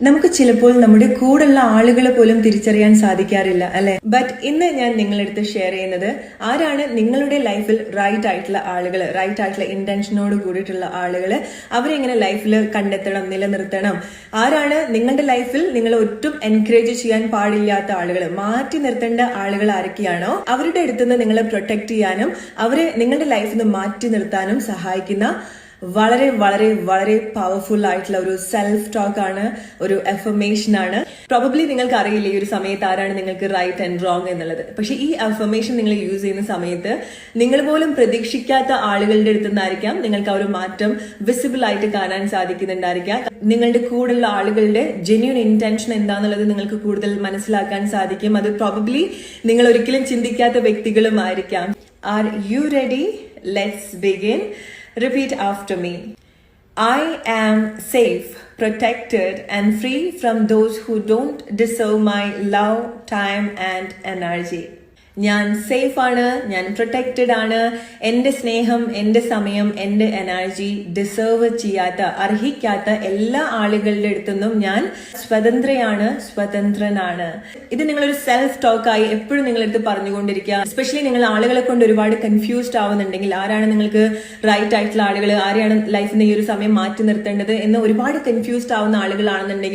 നമുക്ക് ചിലപ്പോൾ നമ്മുടെ കൂടെയുള്ള ആളുകളെ പോലും തിരിച്ചറിയാൻ സാധിക്കാറില്ല അല്ലെ. ബട്ട് ഇന്ന് ഞാൻ നിങ്ങളടുത്ത് ഷെയർ ചെയ്യുന്നത് ആരാണ് നിങ്ങളുടെ ലൈഫിൽ റൈറ്റ് ആയിട്ടുള്ള ആളുകൾ, റൈറ്റ് ആയിട്ടുള്ള ഇന്റൻഷനോട് കൂടിയിട്ടുള്ള ആളുകൾ, അവരെങ്ങനെ ലൈഫിൽ കണ്ടെത്തണം, നിലനിർത്തണം, ആരാണ് നിങ്ങളുടെ ലൈഫിൽ നിങ്ങൾ ഒട്ടും എൻകറേജ് ചെയ്യാൻ പാടില്ലാത്ത ആളുകൾ, മാറ്റി നിർത്തേണ്ട ആളുകൾ ആരൊക്കെയാണോ അവരുടെ അടുത്തുനിന്ന് നിങ്ങളെ പ്രൊട്ടക്ട് ചെയ്യാനും അവരെ നിങ്ങളുടെ ലൈഫിൽ നിന്ന് മാറ്റി നിർത്താനും സഹായിക്കുന്ന വളരെ വളരെ വളരെ പവർഫുൾ ആയിട്ടുള്ള ഒരു സെൽഫ് ടോക്ക് ആണ്, ഒരു അഫർമേഷൻ ആണ്. പ്രോബബ്ലി നിങ്ങൾക്ക് അറിയില്ല ഈ ഒരു സമയത്ത് ആരാണ് നിങ്ങൾക്ക് റൈറ്റ് ആൻഡ് റോങ് എന്നുള്ളത്. പക്ഷെ ഈ അഫർമേഷൻ നിങ്ങൾ യൂസ് ചെയ്യുന്ന സമയത്ത് നിങ്ങൾ പോലും പ്രതീക്ഷിക്കാത്ത ആളുകളുടെ അടുത്ത് നിന്നായിരിക്കാം നിങ്ങൾക്ക് ആ ഒരു മാറ്റം വിസിബിൾ ആയിട്ട് കാണാൻ സാധിക്കുന്നുണ്ടായിരിക്കാം. നിങ്ങളുടെ കൂടെയുള്ള ആളുകളുടെ ജെന്യൂൻ ഇന്റൻഷൻ എന്താന്നുള്ളത് നിങ്ങൾക്ക് കൂടുതൽ മനസ്സിലാക്കാൻ സാധിക്കും. അത് പ്രോബബ്ലി നിങ്ങൾ ഒരിക്കലും ചിന്തിക്കാത്ത വ്യക്തികളുമായിരിക്കാം. Are you ready? Let's begin. Repeat after me. I am safe, protected and free from those who don't deserve my love, time and energy. ഞാൻ സേഫ് ആണ്, ഞാൻ പ്രൊട്ടക്റ്റഡ് ആണ്. എന്റെ സ്നേഹം, എന്റെ സമയം, എന്റെ എനർജി ഡിസേർവ് ചെയ്യാത്ത, അർഹിക്കാത്ത എല്ലാ ആളുകളുടെ അടുത്തുനിന്നും ഞാൻ സ്വതന്ത്രയാണ്, സ്വതന്ത്രനാണ്. ഇത് നിങ്ങളൊരു സെൽഫ് ടോക്കായി എപ്പോഴും നിങ്ങളടുത്ത് പറഞ്ഞുകൊണ്ടിരിക്കുക. എസ്പെഷ്യലി നിങ്ങൾ ആളുകളെ കൊണ്ട് ഒരുപാട് കൺഫ്യൂസ്ഡ് ആവുന്നുണ്ടെങ്കിൽ, ആരാണ് നിങ്ങൾക്ക് റൈറ്റ് ആയിട്ടുള്ള ആളുകൾ, ആരെയാണ് ലൈഫിൽ നിന്ന് ഈ ഒരു സമയം മാറ്റി നിർത്തേണ്ടത് എന്ന് ഒരുപാട് കൺഫ്യൂസ്ഡ് ആവുന്ന ആളുകളാണെന്നുണ്ടെങ്കിൽ